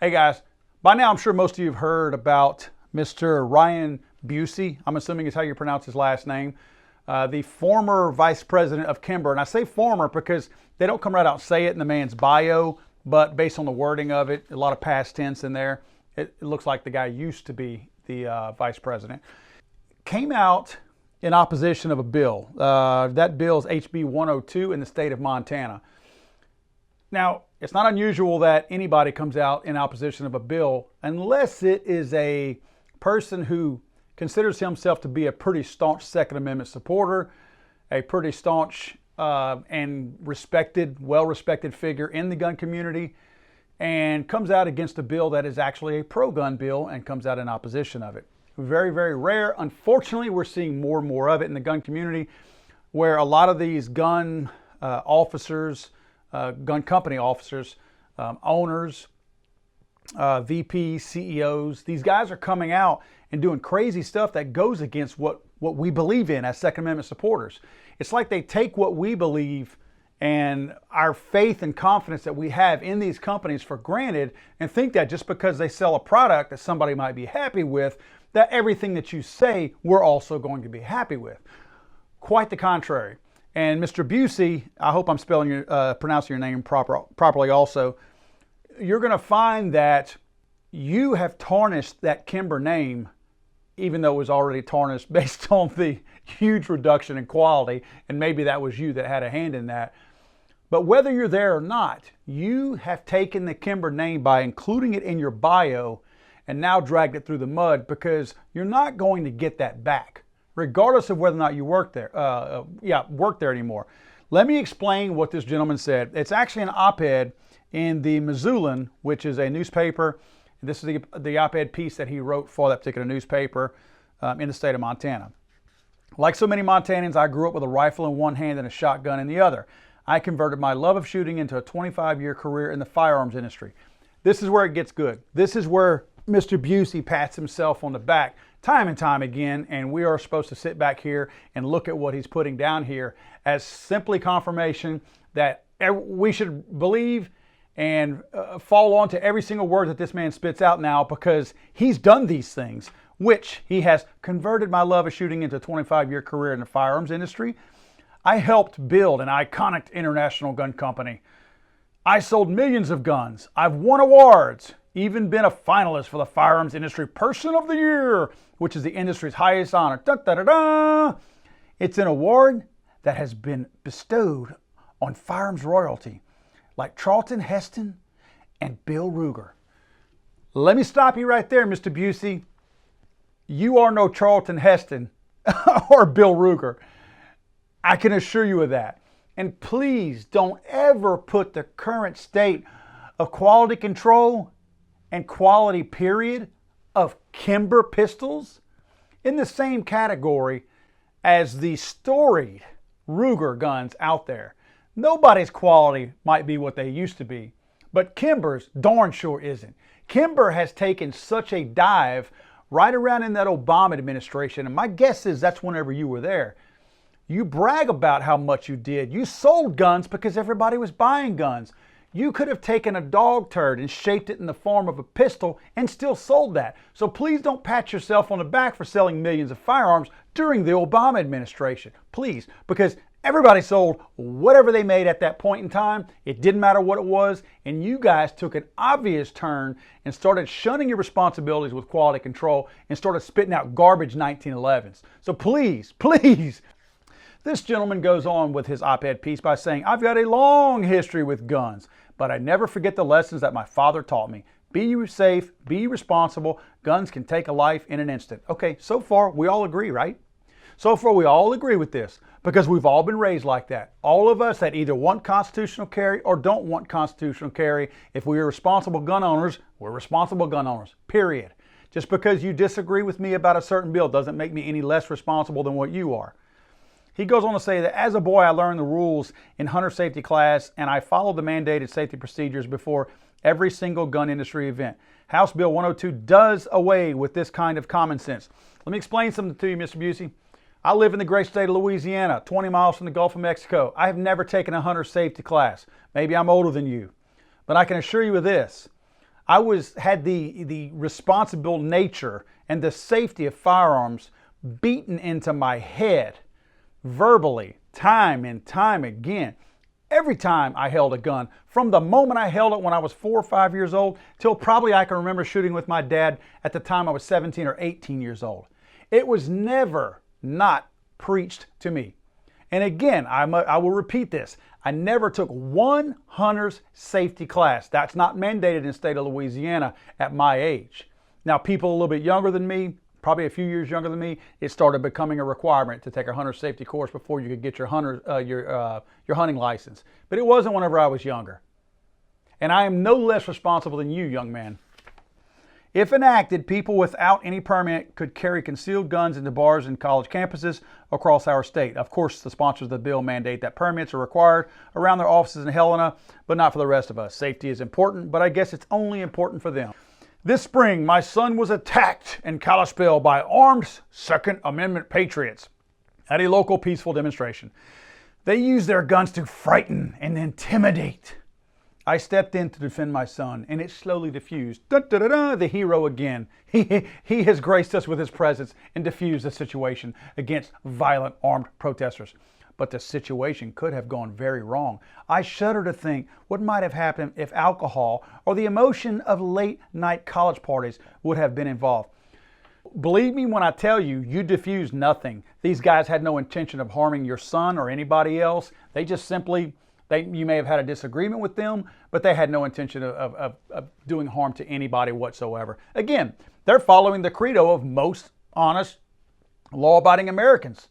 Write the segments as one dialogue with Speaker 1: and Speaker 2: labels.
Speaker 1: Hey guys, by now I'm sure most of you have heard about Mr. Ryan Busey. I'm assuming is how you pronounce his last name. The former vice president of Kimber. And I say former because they don't come right out and say it in the man's bio, but based on the wording of it, a lot of past tense in there, it looks like the guy used to be the vice president. Came out in opposition of a bill. That bill is HB 102 in the state of Montana. Now, it's not unusual that anybody comes out in opposition of a bill unless it is a person who considers himself to be a pretty staunch Second Amendment supporter, a pretty staunch and respected, well-respected figure in the gun community, and comes out against a bill that is actually a pro-gun bill and comes out in opposition of it. Very, very rare. Unfortunately, we're seeing more and more of it in the gun community, where a lot of these gun officers, gun company officers, owners, VPs, CEOs, these guys are coming out and doing crazy stuff that goes against what we believe in as Second Amendment supporters. It's like they take what we believe and our faith and confidence that we have in these companies for granted and think that just because they sell a product that somebody might be happy with, that everything that you say we're also going to be happy with. Quite the contrary. And Mr. Busey, I hope I'm pronouncing your name properly also, you're going to find that you have tarnished that Kimber name, even though it was already tarnished based on the huge reduction in quality, and maybe that was you that had a hand in that. But whether you're there or not, you have taken the Kimber name by including it in your bio and now dragged it through the mud, because you're not going to get that back, regardless of whether or not you work there anymore. Let me explain what this gentleman said. It's actually an op-ed in the Missoulian, which is a newspaper. This is the op-ed piece that he wrote for that particular newspaper in the state of Montana. Like so many Montanans, I grew up with a rifle in one hand and a shotgun in the other. I converted my love of shooting into a 25-year career in the firearms industry. This is where it gets good. This is where Mr. Busey pats himself on the back time and time again, and we are supposed to sit back here and look at what he's putting down here as simply confirmation that we should believe and fall on to every single word that this man spits out now, because he's done these things, which he has converted my love of shooting into a 25-year career in the firearms industry. I helped build an iconic international gun company. I sold millions of guns. I've won awards, even been a finalist for the Firearms Industry Person of the Year, which is the industry's highest honor. Da, da, da, da. It's an award that has been bestowed on firearms royalty, like Charlton Heston and Bill Ruger. Let me stop you right there, Mr. Busey. You are no Charlton Heston or Bill Ruger. I can assure you of that. And please don't ever put the current state of quality control and quality period of Kimber pistols in the same category as the storied Ruger guns out there. Nobody's quality might be what they used to be, but Kimber's darn sure isn't. Kimber has taken such a dive right around in that Obama administration, and my guess is that's whenever you were there. You brag about how much you did. You sold guns because everybody was buying guns. You could have taken a dog turd and shaped it in the form of a pistol and still sold that. So please don't pat yourself on the back for selling millions of firearms during the Obama administration. Please, because everybody sold whatever they made at that point in time. It didn't matter what it was. And you guys took an obvious turn and started shunning your responsibilities with quality control and started spitting out garbage 1911s. So please, please. This gentleman goes on with his op-ed piece by saying, I've got a long history with guns, but I never forget the lessons that my father taught me. Be safe, be responsible. Guns can take a life in an instant. Okay, so far we all agree, right? So far we all agree with this because we've all been raised like that. All of us that either want constitutional carry or don't want constitutional carry, if we are responsible gun owners, we're responsible gun owners, period. Just because you disagree with me about a certain bill doesn't make me any less responsible than what you are. He goes on to say that as a boy, I learned the rules in hunter safety class, and I followed the mandated safety procedures before every single gun industry event. House Bill 102 does away with this kind of common sense. Let me explain something to you, Mr. Busey. I live in the great state of Louisiana, 20 miles from the Gulf of Mexico. I have never taken a hunter safety class. Maybe I'm older than you. But I can assure you of this. had the responsible nature and the safety of firearms beaten into my head verbally, time and time again. Every time I held a gun, from the moment I held it when I was 4 or 5 years old, till probably I can remember shooting with my dad at the time I was 17 or 18 years old. It was never not preached to me. And again, I will repeat this. I never took one hunter's safety class. That's not mandated in the state of Louisiana at my age. Now, people a little bit younger than me, probably a few years younger than me, it started becoming a requirement to take a hunter safety course before you could get your hunting license. But it wasn't whenever I was younger. And I am no less responsible than you, young man. If enacted, people without any permit could carry concealed guns into bars and college campuses across our state. Of course, the sponsors of the bill mandate that permits are required around their offices in Helena, but not for the rest of us. Safety is important, but I guess it's only important for them. This spring, my son was attacked in Kalispell by armed Second Amendment patriots at a local peaceful demonstration. They used their guns to frighten and intimidate. I stepped in to defend my son, and it slowly diffused. Dun, dun, dun, dun, the hero again. He has graced us with his presence and diffused the situation against violent armed protesters. But the situation could have gone very wrong. I shudder to think what might have happened if alcohol or the emotion of late-night college parties would have been involved. Believe me when I tell you, you diffused nothing. These guys had no intention of harming your son or anybody else. They just simply, you may have had a disagreement with them, but they had no intention of doing harm to anybody whatsoever. Again, they're following the credo of most honest, law-abiding Americans.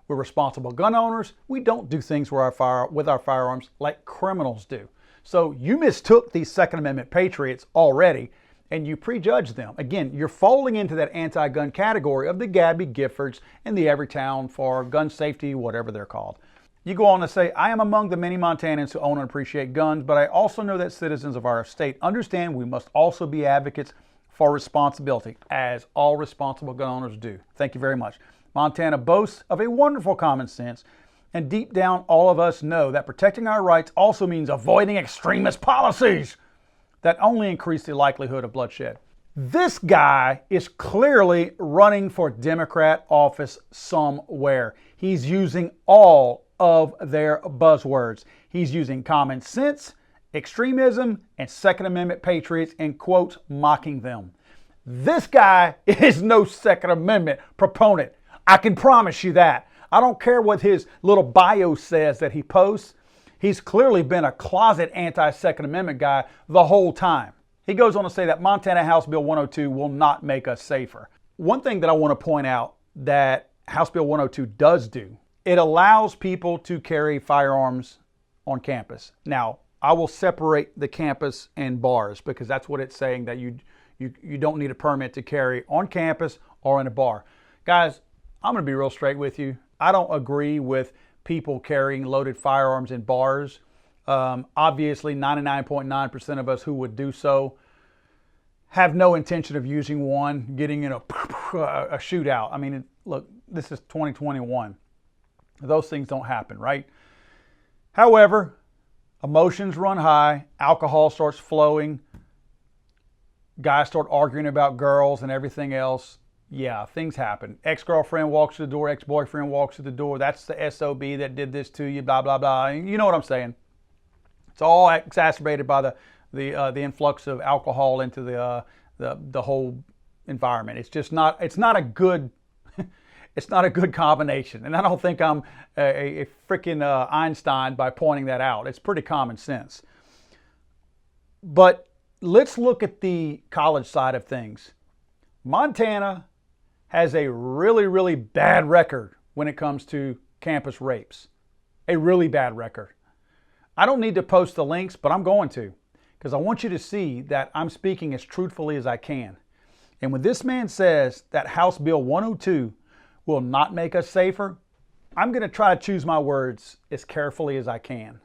Speaker 1: We're responsible gun owners. We don't do things with our firearms like criminals do. So you mistook these Second Amendment patriots already, and you prejudged them. Again, you're falling into that anti-gun category of the Gabby Giffords and the Everytown for gun safety, whatever they're called. You go on to say, I am among the many Montanans who own and appreciate guns, but I also know that citizens of our state understand we must also be advocates for responsibility, as all responsible gun owners do. Thank you very much. Montana boasts of a wonderful common sense, and deep down all of us know that protecting our rights also means avoiding extremist policies that only increase the likelihood of bloodshed. This guy is clearly running for Democrat office somewhere. He's using all of their buzzwords. He's using common sense, extremism, and Second Amendment patriots in quotes, mocking them. This guy is no Second Amendment proponent. I can promise you that. I don't care what his little bio says that he posts. He's clearly been a closet anti-Second Amendment guy the whole time. He goes on to say that Montana House Bill 102 will not make us safer. One thing that I want to point out that House Bill 102 does do, it allows people to carry firearms on campus. Now, I will separate the campus and bars because that's what it's saying, that you don't need a permit to carry on campus or in a bar. Guys, I'm going to be real straight with you. I don't agree with people carrying loaded firearms in bars. Obviously, 99.9% of us who would do so have no intention of using one, getting in a shootout. I mean, look, this is 2021. Those things don't happen, right? However, emotions run high, alcohol starts flowing, guys start arguing about girls and everything else. Yeah, things happen. Ex-girlfriend walks to the door, ex-boyfriend walks to the door. That's the SOB that did this to you, blah, blah, blah. You know what I'm saying. It's all exacerbated by the influx of alcohol into the whole environment. It's just not, it's not a good combination. And I don't think I'm a freaking Einstein by pointing that out. It's pretty common sense. But let's look at the college side of things. Montana has a really, really bad record when it comes to campus rapes. A really bad record. I don't need to post the links, but I'm going to, because I want you to see that I'm speaking as truthfully as I can. And when this man says that House Bill 102 will not make us safer, I'm going to try to choose my words as carefully as I can.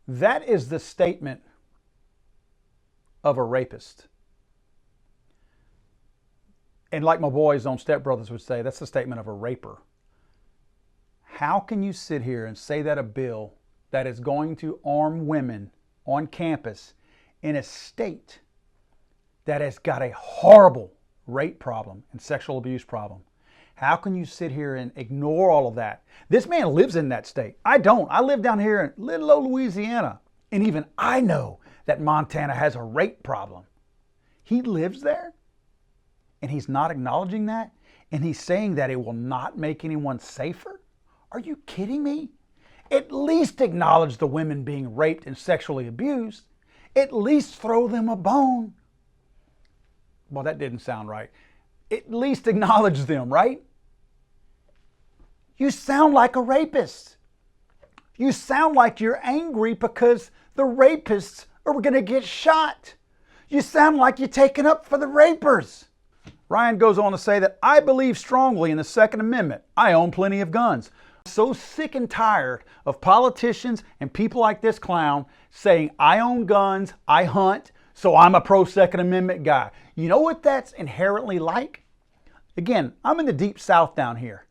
Speaker 1: That is the statement of a rapist. And like my boys on Step Brothers would say, that's the statement of a raper. How can you sit here and say that a bill that is going to arm women on campus in a state that has got a horrible rape problem and sexual abuse problem. How can you sit here and ignore all of that? This man lives in that state. I don't. I live down here in little old Louisiana. And even I know that Montana has a rape problem. He lives there and he's not acknowledging that. And he's saying that it will not make anyone safer. Are you kidding me? At least acknowledge the women being raped and sexually abused. At least throw them a bone. Well, that didn't sound right. At least acknowledge them, right? You sound like a rapist. You sound like you're angry because the rapists are going to get shot. You sound like you're taking up for the rapers. Ryan goes on to say that I believe strongly in the Second Amendment. I own plenty of guns. I'm so sick and tired of politicians and people like this clown saying I own guns, I hunt, so I'm a pro-Second Amendment guy. You know what that's inherently like? Again, I'm in the deep South down here.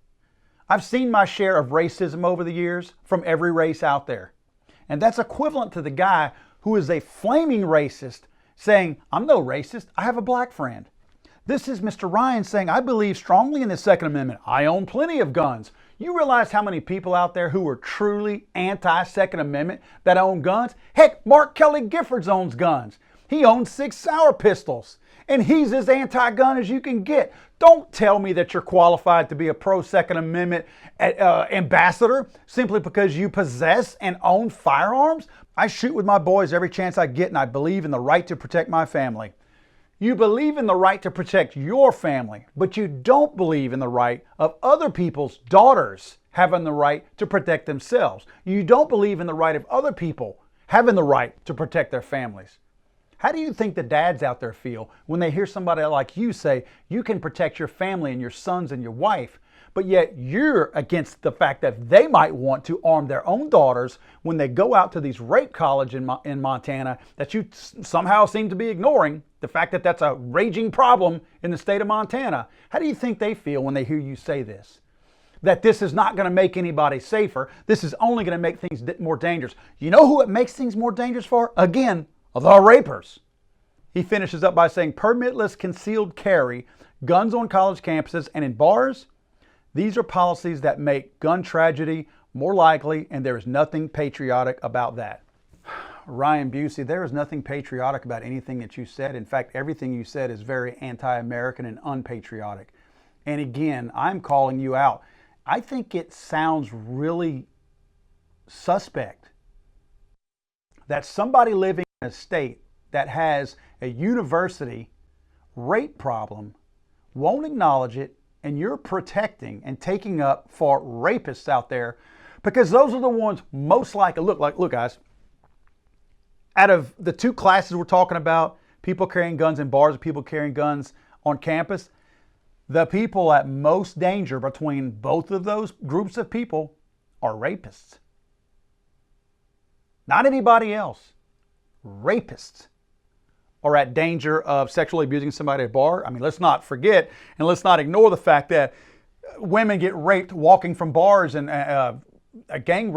Speaker 1: I've seen my share of racism over the years from every race out there. And that's equivalent to the guy who is a flaming racist saying, I'm no racist, I have a black friend. This is Mr. Ryan saying, I believe strongly in the Second Amendment. I own plenty of guns. You realize how many people out there who are truly anti-Second Amendment that own guns? Heck, Mark Kelly Giffords owns guns. He owns 6 Sauer pistols. And he's as anti-gun as you can get. Don't tell me that you're qualified to be a pro-Second Amendment ambassador simply because you possess and own firearms. I shoot with my boys every chance I get, and I believe in the right to protect my family. You believe in the right to protect your family, but you don't believe in the right of other people's daughters having the right to protect themselves. You don't believe in the right of other people having the right to protect their families. How do you think the dads out there feel when they hear somebody like you say you can protect your family and your sons and your wife, but yet you're against the fact that they might want to arm their own daughters when they go out to these rape colleges in Montana that you somehow seem to be ignoring, the fact that that's a raging problem in the state of Montana? How do you think they feel when they hear you say this? That this is not going to make anybody safer. This is only going to make things more dangerous. You know who it makes things more dangerous for? Again, the rapers. He finishes up by saying permitless concealed carry, guns on college campuses and in bars, these are policies that make gun tragedy more likely, and there is nothing patriotic about that. Ryan Busey, there is nothing patriotic about anything that you said. In fact, everything you said is very anti-American and unpatriotic. And again, I'm calling you out. I think it sounds really suspect that somebody living in a state that has a university rape problem won't acknowledge it, and you're protecting and taking up for rapists out there, because those are the ones most likely. Look guys, out of the 2 classes we're talking about, people carrying guns in bars and people carrying guns on campus, the people at most danger between both of those groups of people are rapists. Not anybody else. Rapists are at danger of sexually abusing somebody at a bar. I mean, let's not forget and let's not ignore the fact that women get raped walking from bars and date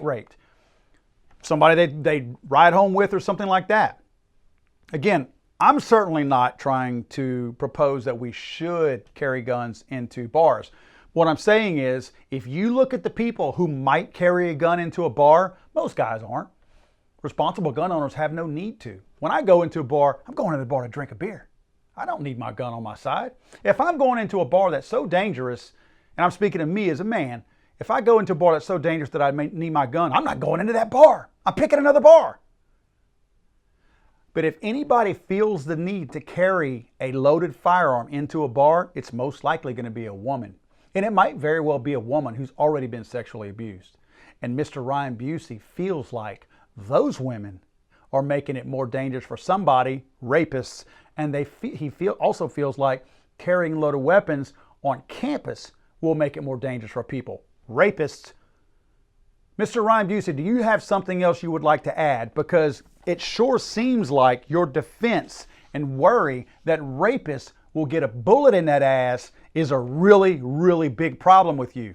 Speaker 1: raped. Somebody they ride home with or something like that. Again, I'm certainly not trying to propose that we should carry guns into bars. What I'm saying is, if you look at the people who might carry a gun into a bar, most guys aren't. Responsible gun owners have no need to. When I go into a bar, I'm going to the bar to drink a beer. I don't need my gun on my side. If I'm going into a bar that's so dangerous, and I'm speaking to me as a man, if I go into a bar that's so dangerous that I may need my gun, I'm not going into that bar. I'm picking another bar. But if anybody feels the need to carry a loaded firearm into a bar, it's most likely going to be a woman. And it might very well be a woman who's already been sexually abused. And Mr. Ryan Busey feels like those women are making it more dangerous for somebody, rapists, and also feels like carrying loaded weapons on campus will make it more dangerous for people, rapists. Mr. Ryan Busey, do you have something else you would like to add? Because it sure seems like your defense and worry that rapists will get a bullet in that ass is a really, really big problem with you.